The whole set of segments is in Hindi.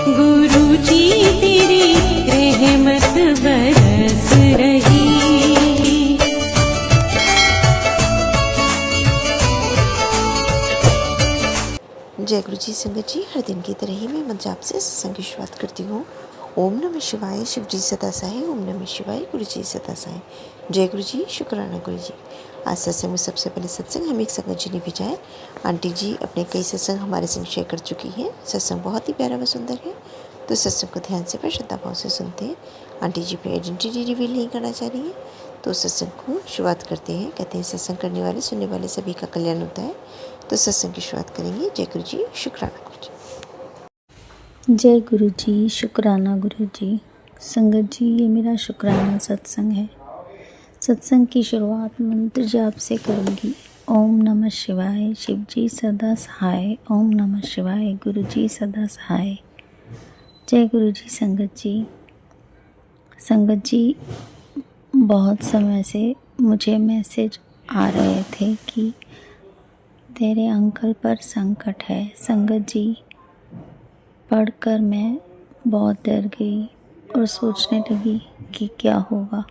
गुरु जी तेरी रहमत बरस रही। जय गुरु जी। संगत जी, हर दिन की तरह ही मैं मंत्र आपसे सत्संग की शुरुआत करती हूँ। ओम नमः शिवाय, शिव जी सदा सहाय। ओम नमः शिवाय, गुरु जी सदा सहाय। जय गुरु जी, शुक्राना गुरु जी। आज सत्संग में सबसे पहले सत्संग हमें एक संगत जी ने भेजा है। आंटी जी अपने कई सत्संग हमारे संग शेयर कर चुकी हैं। सत्संग बहुत ही प्यारा व सुंदर है, तो सत्संग को ध्यान से श्रद्धा भाव से सुनते हैं। आंटी जी अपनी आइडेंटिटी रिवील नहीं करना चाह रही हैं, तो सत्संग को शुरुआत करते हैं। कहते हैं सत्संग करने वाले सुनने वाले सभी का कल्याण होता है। तो सत्संग की शुरुआत करेंगे। जय गुरु जी, शुक्राना गुरु जी। जय गुरु जी, शुक्राना गुरु जी। संगत जी, ये मेरा शुक्राना सत्संग है। सत्संग की शुरुआत मंत्र जाप से करूँगी। ओम नमः शिवाय, शिव जी सदा सहाय। ओम नमः शिवाय, गुरु जी सदा सहाय। जय गुरु जी। संगत जी, बहुत समय से मुझे मैसेज आ रहे थे कि तेरे अंकल पर संकट है। संगत जी, पढ़कर मैं बहुत डर गई और सोचने लगी कि क्या होगा।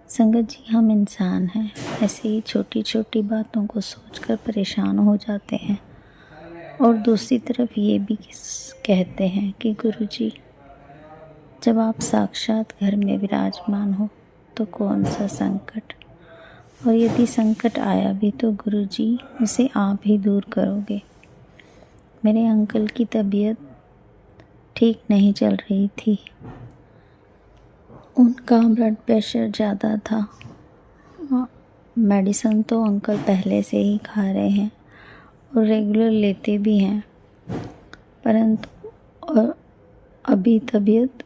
संगत जी, हम इंसान हैं, ऐसे ही छोटी छोटी बातों को सोचकर परेशान हो जाते हैं। और दूसरी तरफ ये भी कहते हैं कि गुरु जी, जब आप साक्षात घर में विराजमान हो तो कौन सा संकट, और यदि संकट आया भी तो गुरु जी उसे आप ही दूर करोगे। मेरे अंकल की तबीयत ठीक नहीं चल रही थी। उनका ब्लड प्रेशर ज़्यादा था। मेडिसिन तो अंकल पहले से ही खा रहे हैं और रेगुलर लेते भी हैं, परंतु अभी तबीयत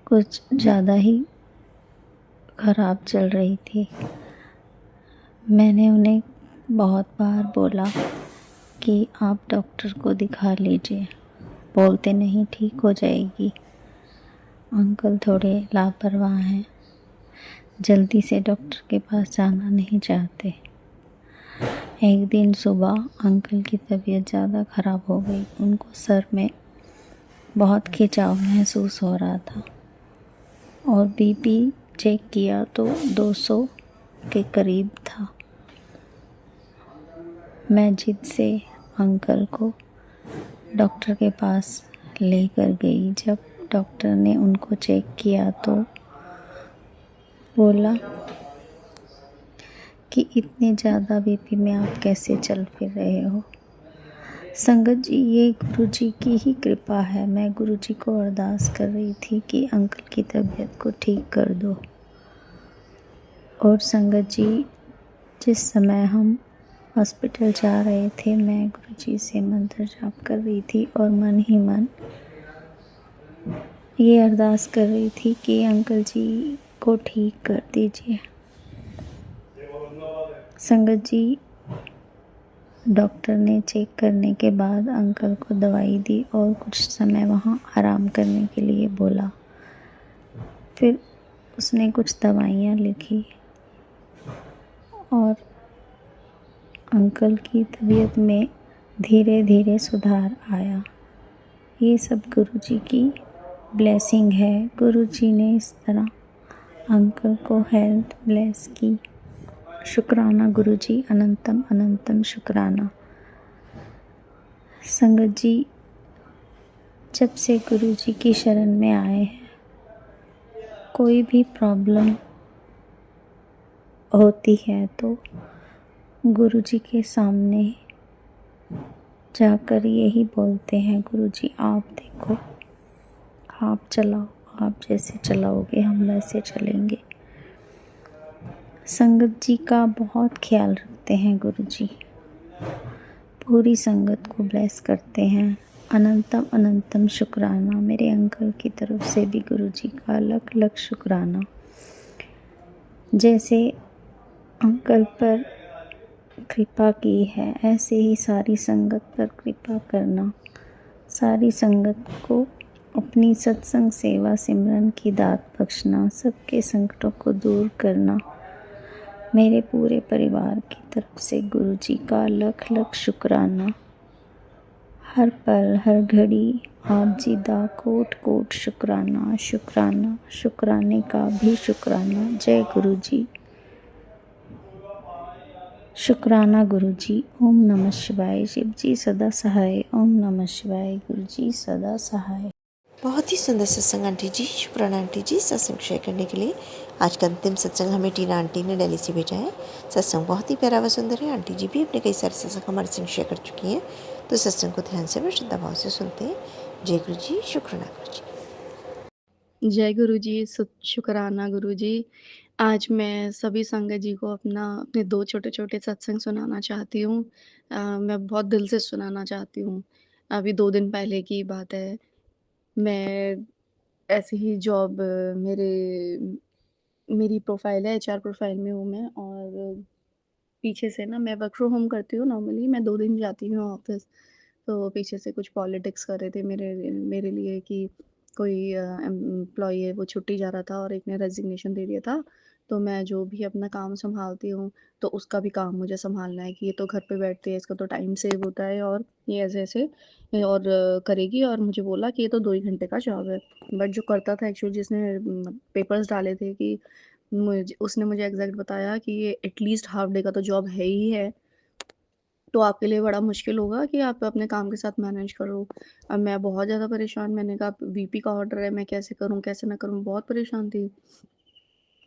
कुछ ज़्यादा ही ख़राब चल रही थी। मैंने उन्हें बहुत बार बोला कि आप डॉक्टर को दिखा लीजिए, बोलते नहीं ठीक हो जाएगी। अंकल थोड़े लापरवाह हैं, जल्दी से डॉक्टर के पास जाना नहीं चाहते। एक दिन सुबह अंकल की तबीयत ज़्यादा ख़राब हो गई। उनको सर में बहुत खिंचाव महसूस हो रहा था और बीपी चेक किया तो 200 के करीब था। मैं जिद से अंकल को डॉक्टर के पास लेकर गई। जब डॉक्टर ने उनको चेक किया तो बोला कि इतने ज़्यादा बीपी में आप कैसे चल फिर रहे हो। संगत जी, ये गुरु जी की ही कृपा है। मैं गुरु जी को अरदास कर रही थी कि अंकल की तबीयत को ठीक कर दो। और संगत जी, जिस समय हम हॉस्पिटल जा रहे थे, मैं गुरु जी से मंत्र जाप कर रही थी और मन ही मन ये अरदास कर रही थी कि अंकल जी को ठीक कर दीजिए। संगत जी, डॉक्टर ने चेक करने के बाद अंकल को दवाई दी और कुछ समय वहाँ आराम करने के लिए बोला। फिर उसने कुछ दवाइयाँ लिखी और अंकल की तबीयत में धीरे धीरे सुधार आया। ये सब गुरु जी की ब्लेसिंग है। गुरु जी ने इस तरह अंकल को हेल्थ ब्लेस की। शुक्राना गुरु जी, अनंतम अनंतम शुक्राना। संगत जी, जब से गुरु जी की शरण में आए हैं, कोई भी प्रॉब्लम होती है तो गुरु जी के सामने जाकर यही बोलते हैं, गुरु जी आप देखो, आप चलाओ, आप जैसे चलाओगे हम वैसे चलेंगे। संगत जी का बहुत ख्याल रखते हैं गुरु जी, पूरी संगत को ब्लेस करते हैं। अनंतम अनंतम शुक्राना। मेरे अंकल की तरफ से भी गुरु जी का लख लख शुक्राना। जैसे अंकल पर कृपा की है, ऐसे ही सारी संगत पर कृपा करना। सारी संगत को अपनी सत्संग सेवा सिमरन की दात बख्शना, सबके संकटों को दूर करना। मेरे पूरे परिवार की तरफ से गुरु जी का लख लख शुक्राना। हर पल हर घड़ी आप जीदा कोट कोट शुक्राना शुक्राना शुक्राने का भी शुक्राना। जय गुरु जी। शुक्राना गुरु जी। ओम नमः शिवाय। शिव जी सदा सहाय। ओम नमः शिवाय। गुरु जी सदा सहाय। बहुत ही सुंदर सत्संग आंटी जी, शुक्राना आंटी जी सत्संग शेयर करने के लिए। आज का अंतिम सत्संग हमें टीना आंटी ने दिल्ली से भेजा है। सत्संग बहुत ही प्यारा व सुंदर है। आंटी जी भी अपने कई सारे सत्संग हमारे संग शेयर कर चुकी हैं, तो सत्संग को ध्यान से व श्रद्धा भाव से सुनते हैं। जय गुरु जी, शुक्राना गुरु जी। जय गुरु जी, शुक्राना गुरु जी। आज मैं सभी संगत जी को अपने 2 छोटे-छोटे सत्संग सुनाना चाहती हूँ। मैं बहुत दिल से सुनाना चाहती हूँ। अभी 2 दिन पहले की बात है, मैं ऐसे ही जॉब मेरी प्रोफ़ाइल है, एचआर प्रोफ़ाइल में हूँ मैं, और पीछे से ना मैं वर्क फ्रॉम होम करती हूँ नॉर्मली, मैं 2 दिन जाती हूँ ऑफ़िस। तो पीछे से कुछ पॉलिटिक्स कर रहे थे मेरे मेरे लिए कि कोई एम्प्लॉयी है वो छुट्टी जा रहा था और एक ने रेज़िग्नेशन दे दिया था। तो मैं जो भी अपना काम सँभालती हूँ, तो उसका भी काम मुझे सँभालना है कि ये तो घर पे बैठती है, इसका तो टाइम सेव होता है, और ये ऐसे-ऐसे और करेगी, और मुझे बोला कि ये तो 2 ही घंटे का जॉब है। बट जो करता था एक्चुअली, जिसने पेपर्स डाले थे कि उसने मुझे एग्ज़ैक्ट बताया कि ये एटलीस्ट हाल्फ डे का तो जॉब है ही है। तो आपके लिए बड़ा मुश्किल होगा कि आप अपने काम के साथ मैनेज करो। अब मैं बहुत ज़्यादा परेशान, मैंने कहा वीपी का ऑर्डर है, मैं कैसे करूँ, कैसे ना करूँ, बहुत परेशान थी।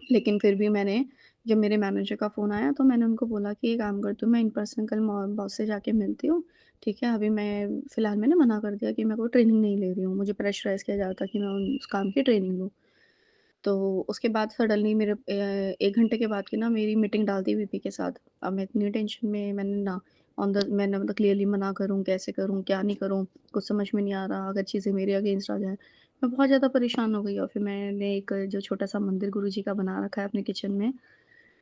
लेकिन फिर भी मैंने, जब मेरे मैनेजर का फ़ोन आया तो मैंने उनको बोला कि एक काम करती हूँ, मैं इन पर्सन कल बॉस से जाके मिलती हूँ, ठीक है? अभी मैं फ़िलहाल मैंने मना कर दिया कि मैं कोई ट्रेनिंग नहीं ले रही हूँ, मुझे प्रेशराइज़ किया जा रहा था कि मैं उस काम की ट्रेनिंग लूँ। तो उसके बाद सडनली 1 घंटे के बाद की ना मेरी मीटिंग डाल दी वीपी के साथ। अब मैं इतनी टेंशन में, मैंने मतलब क्लियरली मना करूँ, कैसे करूँ, क्या नहीं करूँ, कुछ समझ में नहीं आ रहा, अगर चीज़ें मेरे अगेंस्ट आ जाएँ। मैं बहुत ज़्यादा परेशान हो गई, और फिर मैंने एक जो छोटा-सा मंदिर गुरुजी का बना रखा है अपने किचन में,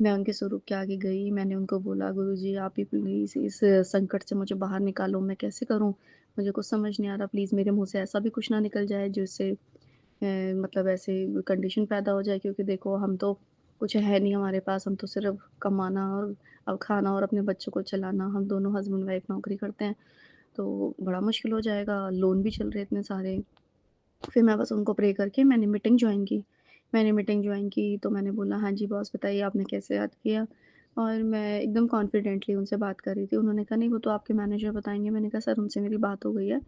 मैं उनके स्वरूप के आगे गई, मैंने उनको बोला, "गुरुजी आप ही प्लीज़ इस संकट से मुझे बाहर निकालो, मैं कैसे करूँ? मुझे कुछ समझ नहीं आ रहा, प्लीज़ मेरे मुँह से ऐसा भी कुछ ना निकल जाए जिससे मतलब ऐसे कंडीशन पैदा हो जाए, क्योंकि देखो हम तो कुछ है नहीं हमारे पास, हम तो सिर्फ़ कमाना और अब खाना और अपने बच्चों को चलाना, हम दोनों हस्बैंड-वाइफ नौकरी करते हैं, तो बड़ा मुश्किल हो जाएगा, लोन भी चल रहे हैं इतने सारे। फिर मैं बस उनको प्रे करके मैंने मीटिंग जॉइन की। मैंने मीटिंग जॉइन की तो मैंने बोला, "हाँ जी बॉस बताइए आपने कैसे याद किया?" और मैं एकदम कॉन्फिडेंटली उनसे बात कर रही थी। उन्होंने कहा, "नहीं वो तो आपके मैनेजर बताएँगे।" मैंने कहा, "सर उनसे मेरी बात हो गई है,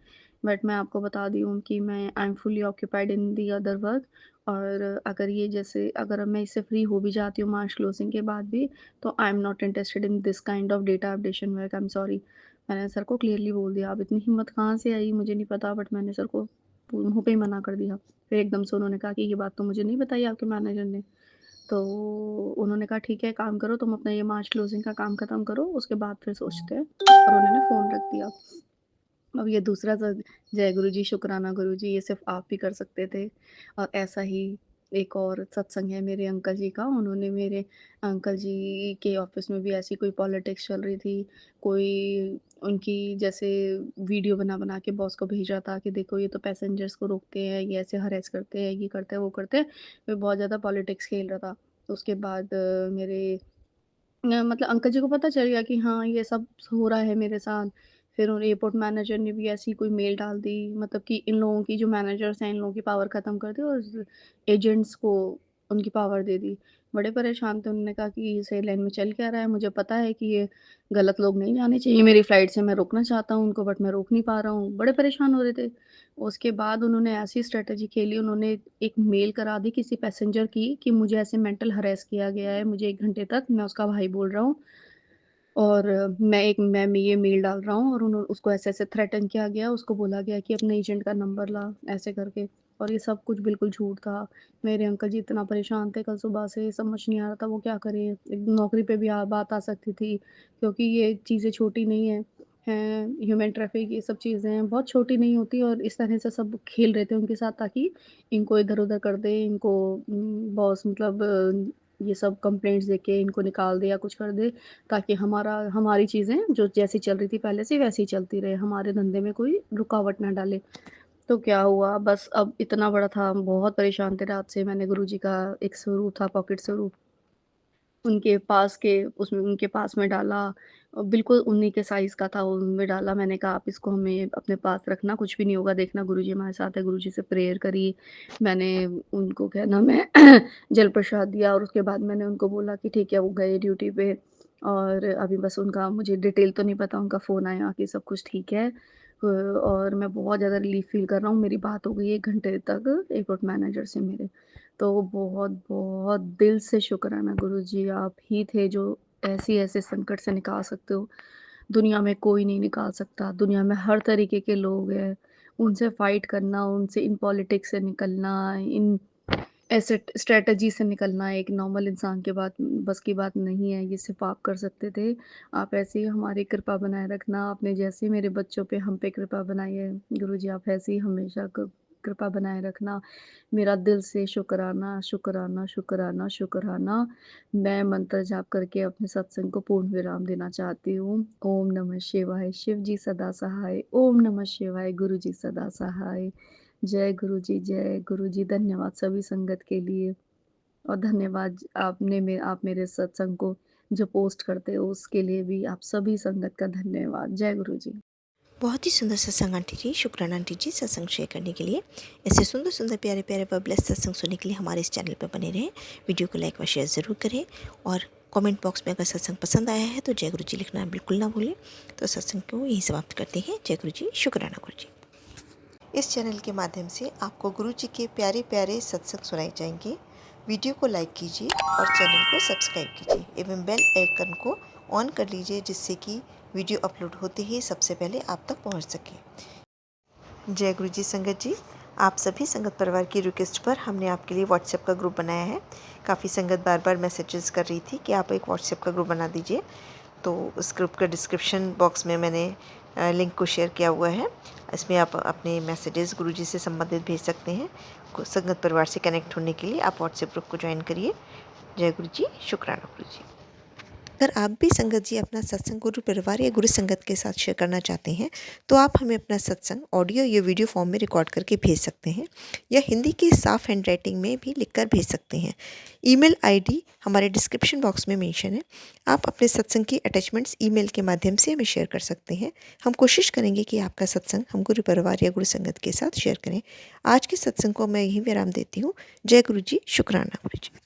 बट मैं आपको बता दी हूँ कि मैं I am fully occupied in the other work, और अगर मैं इससे फ्री हो भी जाती हूँ मार्च क्लोजिंग के बाद भी, तो I am not interested in this kind of data updation work, I am sorry." मैंने सर को क्लियरली बोल दिया। अब इतनी हिम्मत कहाँ से आई मुझे नहीं पता, बट मैंने सर को मुँह पे ही मना कर दिया। फिर एकदम से उन्होंने कहा कि ये बात तो मुझे नहीं बताई आपके मैनेजर ने। तो उन्होंने कहा ठीक है, काम करो तुम अपना ये मार्च क्लोजिंग का काम खत्म करो, उसके बाद फिर सोचते हैं, और उन्होंने फ़ोन रख दिया। अब ये दूसरा जय गुरु जी, शुक्राना गुरु जी, ये सिर्फ़ आप ही कर सकते थे। और ऐसा ही एक और सत्संग है मेरे अंकल जी का, उन्होंने मेरे अंकल जी के ऑफ़िस में भी ऐसी कोई पॉलिटिक्स चल रही थी, कोई उनकी जैसे वीडियो बना-बना के बॉस को भेजा था कि देखो ये तो पैसेंजर्स को रोकते हैं, ये ऐसे हरैस करते हैं, ये करते हैं, वो करते हैं। फिर बहुत ज़्यादा पॉलिटिक्स खेल रहा था। तो उसके बाद मतलब अंकल जी को पता चल गया कि हाँ, ये सब हो रहा है मेरे साथ। फिर उन एयरपोर्ट मैनेजर ने भी ऐसी कोई मेल डाल दी, मतलब कि इन लोगों की जो मैनेजर्स हैं, इन लोगों की पावर ख़त्म कर दी और एजेंट्स को उनकी पावर दे दी। बड़े परेशान थे, उन्होंने कहा कि इस एयरलाइन में चल क्या रहा है? मुझे पता है कि ये गलत लोग नहीं जाने चाहिए मेरी फ़्लाइट से, मैं रोकना चाहता हूँ उनको, बट मैं रोक नहीं पा रहा हूँ। बड़े परेशान हो रहे थे। उसके बाद उन्होंने ऐसी स्ट्रैटेजी खेली, उन्होंने एक मेल करा दी किसी पैसेंजर की कि मुझे ऐसे मेंटल हैरेस किया गया है, मुझे 1 घंटे तक, मैं उसका भाई बोल रहा हूँ, और मैं ये मेल डाल रहा हूँ, और उसको ऐसे-ऐसे थ्रेटन किया गया, उसको बोला गया कि अपने एजेंट का नंबर ला, ऐसे करके, और ये सब कुछ बिल्कुल झूठ था। मेरे अंकल जी इतना परेशान थे कल सुबह से, समझ नहीं आ रहा था वो क्या करें। एक नौकरी पे भी बात आ सकती थी, क्योंकि ये चीज़ें छोटी नहीं हैं, ह्यूमन ट्रैफिक, ये सब चीज़ें बहुत छोटी नहीं होती, और इस तरह से सब खेल रहे थे उनके साथ ताकि इनको इधर-उधर कर दें, इनको बॉस मतलब ये सब कंप्लेंट्स देके इनको निकाल दे या कुछ कर दे, ताकि हमारी चीज़ें जो जैसी चल रही थी पहले से वैसी ही चलती रहे, हमारे धंधे में कोई रुकावट ना डाले। तो क्या हुआ, बस अब इतना बड़ा था, हम बहुत परेशान थे रात से। मैंने गुरुजी का एक स्वरूप था, पॉकेट स्वरूप, उनके पास के उसमें उनके पास में डाला बिल्कुल उन्हीं के साइज़ का था, उनमें डाला। मैंने कहा आप इसको हमें अपने पास रखना, कुछ भी नहीं होगा, देखना गुरुजी हमारे साथ है। गुरुजी से प्रेयर करी। मैंने उनको क्या नाम है जल प्रसाद दिया और उसके बाद मैंने उनको बोला कि ठीक है, वो गए ड्यूटी पे और अभी बस उनका मुझे डिटेल तो नहीं पता, उनका फ़ोन आया कि सब कुछ ठीक है। और मैं बहुत ज़्यादा रिलीफ़ फ़ील कर रहा हूँ। मेरी बात हो गई 1 घंटे तक एयरपोर्ट मैनेजर से मेरे। तो बहुत-बहुत दिल से शुक्राना गुरुजी, आप ही थे जो ऐसे संकट से निकाल सकते हो। दुनिया में कोई नहीं निकाल सकता, दुनिया में हर तरीके के लोग हैं। उनसे फ़ाइट करना, उनसे इन पॉलिटिक्स से निकलना, इन ऐसे स्ट्रैटेजी से निकलना एक नॉर्मल इंसान के बस की बात नहीं है, ये सिर्फ़ आप कर सकते थे। आप ऐसे ही हमारी कृपा बनाए रखना, आपने जैसे मेरे बच्चों पे हम पे कृपा बनाई है, गुरुजी आप ऐसे ही हमेशा कृपा बनाए रखना। मेरा दिल से शुकराना, शुकराना, शुकराना, शुकराना। मैं मंत्र जाप करके अपने सत्संग को पूर्ण विराम देना चाहती हूँ। ओम नमः शिवाय, शिव जी सदा सहाय। ओम नमः शिवाय, गुरु जी सदा सहाय। जय गुरु जी। धन्यवाद सभी संगत के लिए और धन्यवाद आप मेरे सत्संग को जो पोस्ट करते हो उसके लिए भी आप सभी संगत का धन्यवाद। जय गुरु जी। बहुत ही सुंदर सत्संग आंटी जी, शुक्राना आंटी जी सत्संग शेयर करने के लिए। ऐसे सुंदर सुंदर प्यारे प्यारे व ब्लेस्ड सत्संग सुनने के लिए हमारे इस चैनल पर बने रहें। वीडियो को लाइक व शेयर ज़रूर करें और कमेंट बॉक्स में अगर सत्संग पसंद आया है तो जय गुरु जी लिखना बिल्कुल ना भूलें। तो सत्संग को यहीं समाप्त करते हैं। जय गुरु जी, शुक्राना गुरु जी। इस चैनल के माध्यम से आपको गुरु जी के प्यारे प्यारे सत्संग सुनाए जाएंगे। वीडियो को लाइक कीजिए और चैनल को सब्सक्राइब कीजिए एवं बेल आइकन को ऑन कर लीजिए जिससे कि वीडियो अपलोड होते ही सबसे पहले आप तक पहुंच सके। जय गुरु जी संगत जी, आप सभी संगत परिवार की रिक्वेस्ट पर हमने आपके लिए व्हाट्सएप का ग्रुप बनाया है। काफ़ी संगत बार बार मैसेजेस कर रही थी कि आप एक व्हाट्सएप का ग्रुप बना दीजिए, तो उस ग्रुप का डिस्क्रिप्शन बॉक्स में मैंने लिंक को शेयर किया हुआ है। इसमें आप अपने मैसेजेस गुरुजी से संबंधित भेज सकते हैं। संगत परिवार से कनेक्ट होने के लिए आप व्हाट्सएप ग्रुप को ज्वाइन करिए। जय गुरु जी, शुक्राना गुरु जी। अगर आप भी संगत जी अपना सत्संग गुरु परिवार या गुरु संगत के साथ शेयर करना चाहते हैं तो आप हमें अपना सत्संग ऑडियो या वीडियो फॉर्म में रिकॉर्ड करके भेज सकते हैं या हिंदी की साफ हैंड राइटिंग में भी लिखकर भेज सकते हैं। ईमेल आईडी हमारे डिस्क्रिप्शन बॉक्स में मेंशन है। आप अपने सत्संग की अटैचमेंट्स ईमेल के माध्यम से हमें शेयर कर सकते हैं। हम कोशिश करेंगे कि आपका सत्संग हम गुरु परिवार या गुरु संगत के साथ शेयर करें। आज के सत्संग को मैं यहीं विराम देती हूँ। जय गुरु जी, शुक्राना गुरु जी।